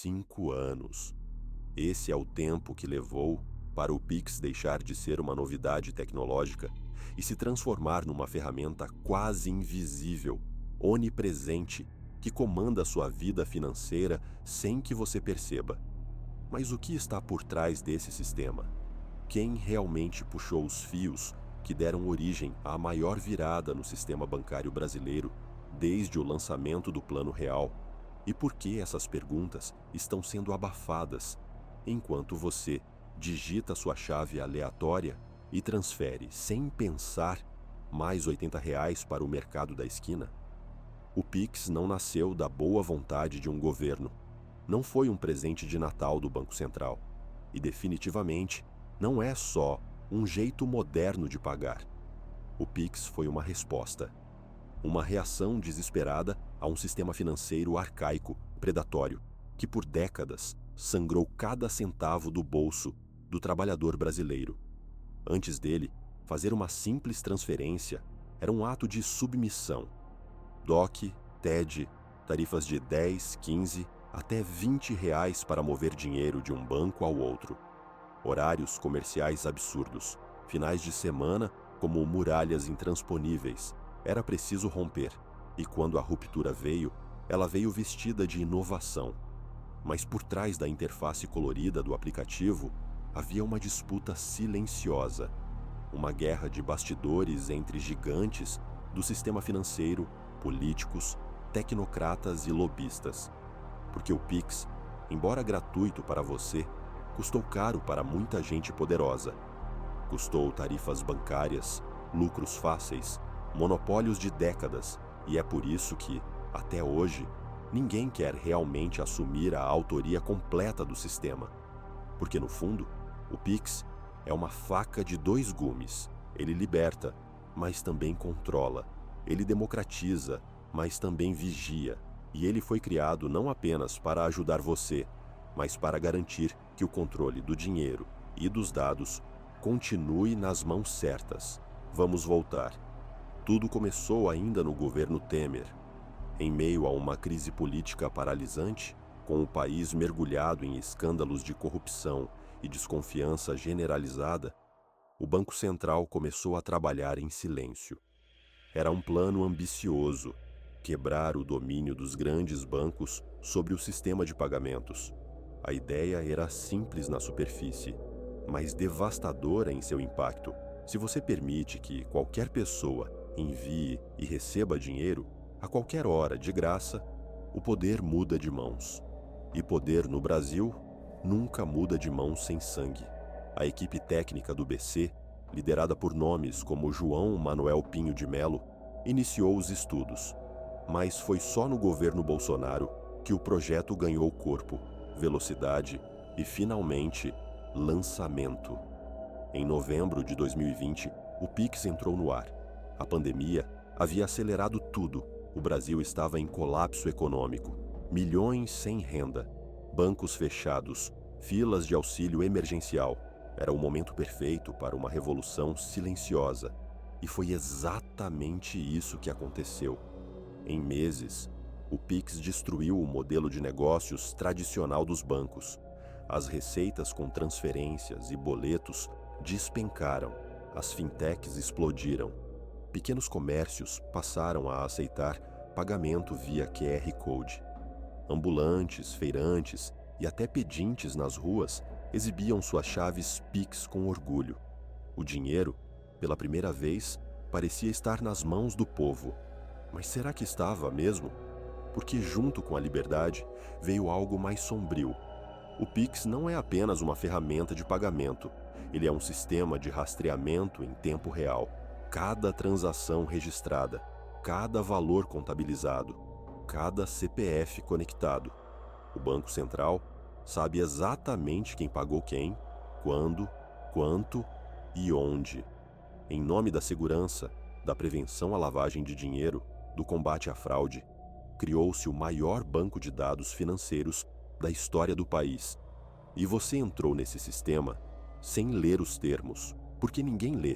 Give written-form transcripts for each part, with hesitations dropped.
5 anos. Esse é o tempo que levou para o Pix deixar de ser uma novidade tecnológica e se transformar numa ferramenta quase invisível, onipresente, que comanda sua vida financeira sem que você perceba. Mas o que está por trás desse sistema? Quem realmente puxou os fios que deram origem à maior virada no sistema bancário brasileiro desde o lançamento do Plano Real? E por que essas perguntas estão sendo abafadas enquanto você digita sua chave aleatória e transfere, sem pensar, mais R$ 80 para o mercado da esquina? O Pix não nasceu da boa vontade de um governo. Não foi um presente de Natal do Banco Central. E definitivamente não é só um jeito moderno de pagar. O Pix foi uma resposta. Uma reação desesperada a um sistema financeiro arcaico, predatório, que por décadas sangrou cada centavo do bolso do trabalhador brasileiro. Antes dele, fazer uma simples transferência era um ato de submissão. DOC, TED, tarifas de 10, 15, até R$ 20 para mover dinheiro de um banco ao outro. Horários comerciais absurdos, finais de semana como muralhas intransponíveis. Era preciso romper, e quando a ruptura veio, ela veio vestida de inovação. Mas por trás da interface colorida do aplicativo, havia uma disputa silenciosa, uma guerra de bastidores entre gigantes do sistema financeiro, políticos, tecnocratas e lobistas. Porque o Pix, embora gratuito para você, custou caro para muita gente poderosa. Custou tarifas bancárias, lucros fáceis, monopólios de décadas, e é por isso que, até hoje, ninguém quer realmente assumir a autoria completa do sistema. Porque, no fundo, o Pix é uma faca de 2 gumes. Ele liberta, mas também controla. Ele democratiza, mas também vigia. E ele foi criado não apenas para ajudar você, mas para garantir que o controle do dinheiro e dos dados continue nas mãos certas. Vamos voltar. Tudo começou ainda no governo Temer. Em meio a uma crise política paralisante, com o país mergulhado em escândalos de corrupção e desconfiança generalizada, o Banco Central começou a trabalhar em silêncio. Era um plano ambicioso: quebrar o domínio dos grandes bancos sobre o sistema de pagamentos. A ideia era simples na superfície, mas devastadora em seu impacto. Se você permite que qualquer pessoa envie e receba dinheiro, a qualquer hora, de graça, o poder muda de mãos. E poder no Brasil nunca muda de mãos sem sangue. A equipe técnica do BC, liderada por nomes como João Manuel Pinho de Melo, iniciou os estudos. Mas foi só no governo Bolsonaro que o projeto ganhou corpo, velocidade e, finalmente, lançamento. Em novembro de 2020, o Pix entrou no ar. A pandemia havia acelerado tudo. O Brasil estava em colapso econômico. Milhões sem renda, bancos fechados, filas de auxílio emergencial. Era o momento perfeito para uma revolução silenciosa. E foi exatamente isso que aconteceu. Em meses, o Pix destruiu o modelo de negócios tradicional dos bancos. As receitas com transferências e boletos despencaram. As fintechs explodiram. Pequenos comércios passaram a aceitar pagamento via QR Code. Ambulantes, feirantes e até pedintes nas ruas exibiam suas chaves Pix com orgulho. O dinheiro, pela primeira vez, parecia estar nas mãos do povo. Mas será que estava mesmo? Porque junto com a liberdade veio algo mais sombrio. O Pix não é apenas uma ferramenta de pagamento. Ele é um sistema de rastreamento em tempo real. Cada transação registrada, cada valor contabilizado, cada CPF conectado. O Banco Central sabe exatamente quem pagou quem, quando, quanto e onde. Em nome da segurança, da prevenção à lavagem de dinheiro, do combate à fraude, criou-se o maior banco de dados financeiros da história do país. E você entrou nesse sistema sem ler os termos, porque ninguém lê.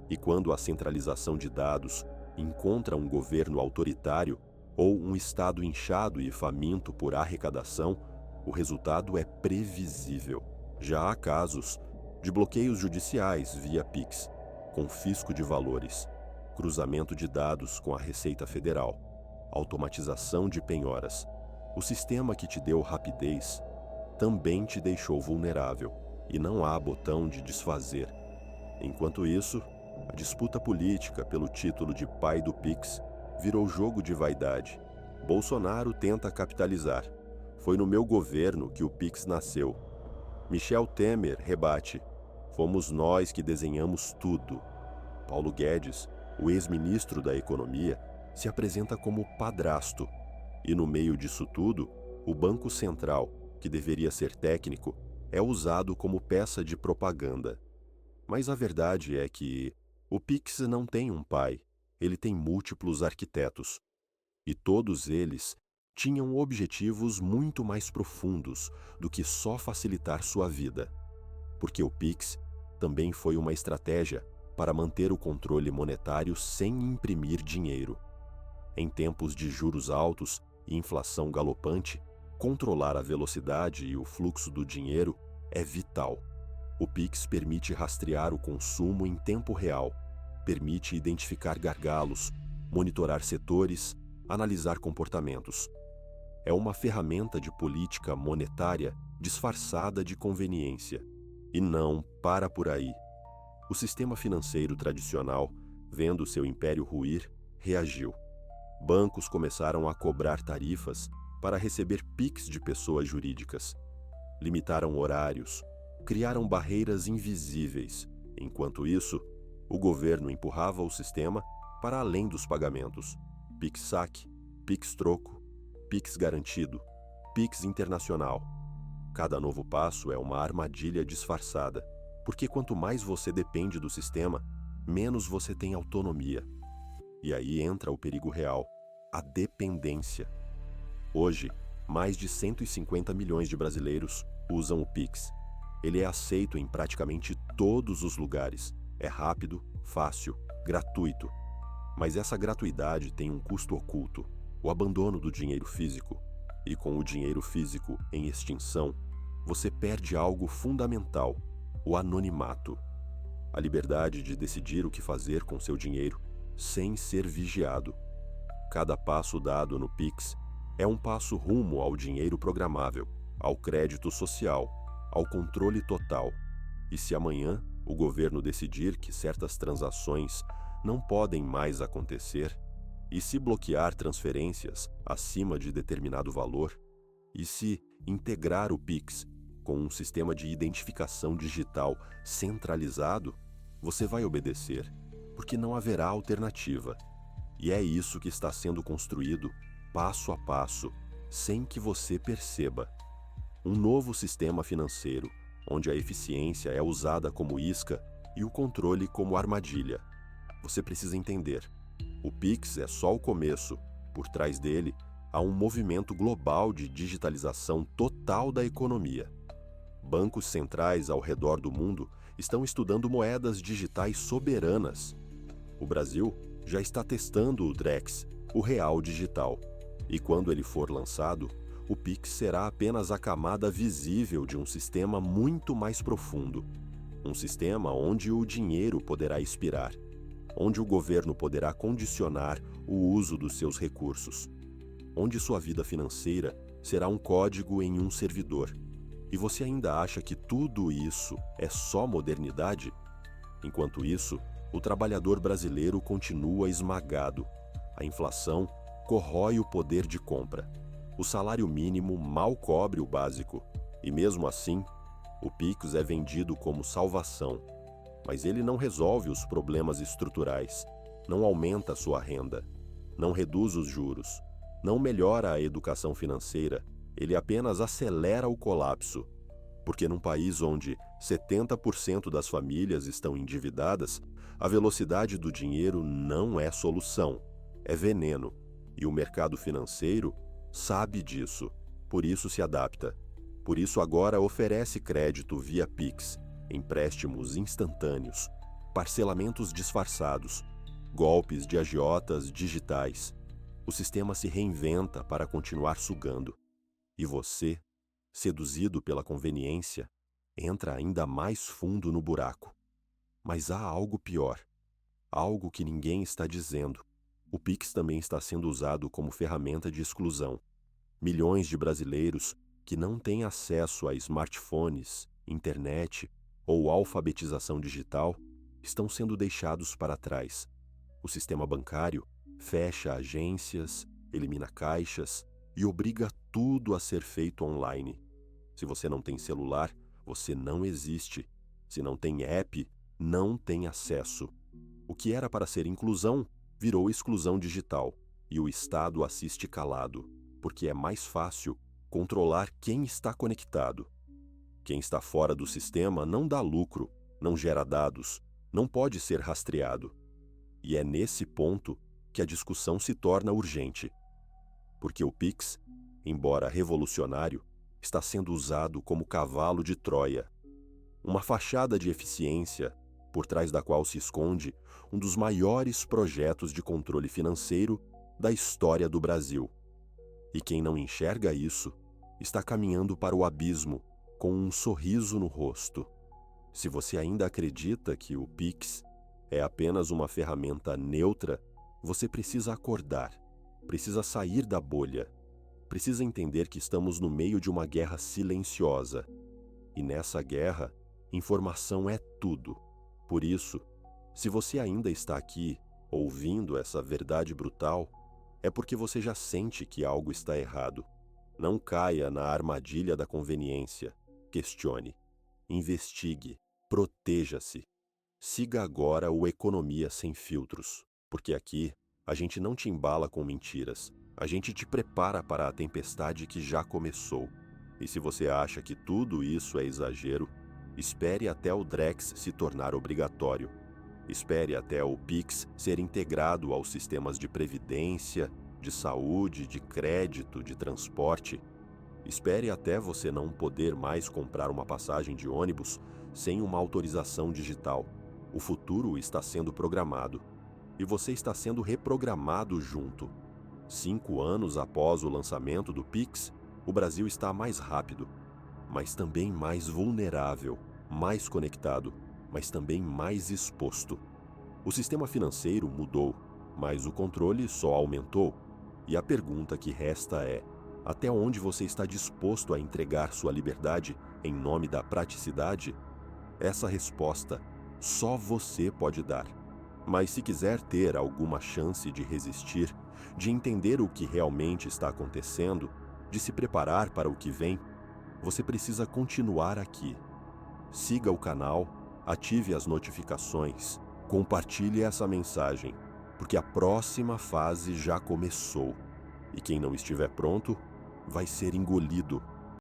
E quando a centralização de dados encontra um governo autoritário ou um Estado inchado e faminto por arrecadação, O resultado é previsível. Já há casos de bloqueios judiciais via Pix, confisco de valores, cruzamento de dados com a Receita Federal, automatização de penhoras. O sistema que te deu rapidez também te deixou vulnerável, e não há botão de desfazer. Enquanto isso, a disputa política pelo título de pai do Pix virou jogo de vaidade. Bolsonaro tenta capitalizar. Foi no meu governo que o Pix nasceu. Michel Temer rebate. Fomos nós que desenhamos tudo. Paulo Guedes, o ex-ministro da Economia, se apresenta como padrasto. E no meio disso tudo, o Banco Central, que deveria ser técnico, é usado como peça de propaganda. Mas a verdade é que o Pix não tem um pai, ele tem múltiplos arquitetos. E todos eles tinham objetivos muito mais profundos do que só facilitar sua vida. Porque o Pix também foi uma estratégia para manter o controle monetário sem imprimir dinheiro. Em tempos de juros altos e inflação galopante, controlar a velocidade e o fluxo do dinheiro é vital. O Pix permite rastrear o consumo em tempo real, permite identificar gargalos, monitorar setores, analisar comportamentos. É uma ferramenta de política monetária disfarçada de conveniência. E não para por aí. O sistema financeiro tradicional, vendo seu império ruir, reagiu. Bancos começaram a cobrar tarifas para receber Pix de pessoas jurídicas. Limitaram horários, criaram barreiras invisíveis. Enquanto isso, o governo empurrava o sistema para além dos pagamentos. Pix saque, Pix troco, Pix garantido, Pix internacional. Cada novo passo é uma armadilha disfarçada, porque quanto mais você depende do sistema, menos você tem autonomia. E aí entra o perigo real, a dependência. Hoje, mais de 150 milhões de brasileiros usam o Pix. Ele é aceito em praticamente todos os lugares. É rápido, fácil, gratuito. Mas essa gratuidade tem um custo oculto, o abandono do dinheiro físico. E com o dinheiro físico em extinção, você perde algo fundamental, o anonimato. A liberdade de decidir o que fazer com seu dinheiro, sem ser vigiado. Cada passo dado no Pix é um passo rumo ao dinheiro programável, ao crédito social, ao controle total. E se amanhã o governo decidir que certas transações não podem mais acontecer, e se bloquear transferências acima de determinado valor, e se integrar o Pix com um sistema de identificação digital centralizado, você vai obedecer, porque não haverá alternativa. E é isso que está sendo construído passo a passo, sem que você perceba. Um novo sistema financeiro, onde a eficiência é usada como isca e o controle como armadilha. Você precisa entender, o Pix é só o começo. Por trás dele, há um movimento global de digitalização total da economia. Bancos centrais ao redor do mundo estão estudando moedas digitais soberanas. O Brasil já está testando o Drex, o real digital. E quando ele for lançado, o Pix será apenas a camada visível de um sistema muito mais profundo. Um sistema onde o dinheiro poderá expirar, onde o governo poderá condicionar o uso dos seus recursos, onde sua vida financeira será um código em um servidor. E você ainda acha que tudo isso é só modernidade? Enquanto isso, o trabalhador brasileiro continua esmagado. A inflação corrói o poder de compra. O salário mínimo mal cobre o básico. E mesmo assim, o Pix é vendido como salvação. Mas ele não resolve os problemas estruturais, não aumenta sua renda, não reduz os juros, não melhora a educação financeira, ele apenas acelera o colapso. Porque num país onde 70% das famílias estão endividadas, a velocidade do dinheiro não é solução, é veneno. E o mercado financeiro sabe disso, por isso se adapta. Por isso agora oferece crédito via Pix, empréstimos instantâneos, parcelamentos disfarçados, golpes de agiotas digitais. O sistema se reinventa para continuar sugando. E você seduzido pela conveniência, entra ainda mais fundo no buraco. Mas há algo pior, algo que ninguém está dizendo. O Pix também está sendo usado como ferramenta de exclusão. Milhões de brasileiros que não têm acesso a smartphones, internet ou alfabetização digital estão sendo deixados para trás. O sistema bancário fecha agências, elimina caixas e obriga tudo a ser feito online. Se você não tem celular, você não existe. Se não tem app, não tem acesso. O que era para ser inclusão virou exclusão digital, e o Estado assiste calado, porque é mais fácil controlar quem está conectado. Quem está fora do sistema não dá lucro, não gera dados, não pode ser rastreado. E é nesse ponto que a discussão se torna urgente. Porque o Pix, embora revolucionário, está sendo usado como cavalo de Troia. Uma fachada de eficiência, por trás da qual se esconde um dos maiores projetos de controle financeiro da história do Brasil. E quem não enxerga isso, está caminhando para o abismo com um sorriso no rosto. Se você ainda acredita que o Pix é apenas uma ferramenta neutra, você precisa acordar, precisa sair da bolha, precisa entender que estamos no meio de uma guerra silenciosa. E nessa guerra, informação é tudo. Por isso, se você ainda está aqui, ouvindo essa verdade brutal, é porque você já sente que algo está errado. Não caia na armadilha da conveniência. Questione, investigue, proteja-se. Siga agora o Economia Sem Filtros, porque aqui a gente não te embala com mentiras, a gente te prepara para a tempestade que já começou. E se você acha que tudo isso é exagero, espere até o Drex se tornar obrigatório. Espere até o Pix ser integrado aos sistemas de previdência, de saúde, de crédito, de transporte. Espere até você não poder mais comprar uma passagem de ônibus sem uma autorização digital. O futuro está sendo programado. E você está sendo reprogramado junto. 5 anos após o lançamento do Pix, o Brasil está mais rápido, mas também mais vulnerável, mais conectado, mas também mais exposto. O sistema financeiro mudou, mas o controle só aumentou. E a pergunta que resta é: até onde você está disposto a entregar sua liberdade em nome da praticidade? Essa resposta só você pode dar. Mas se quiser ter alguma chance de resistir, de entender o que realmente está acontecendo, de se preparar para o que vem, você precisa continuar aqui. Siga o canal, ative as notificações, compartilhe essa mensagem, porque a próxima fase já começou. E quem não estiver pronto, vai ser engolido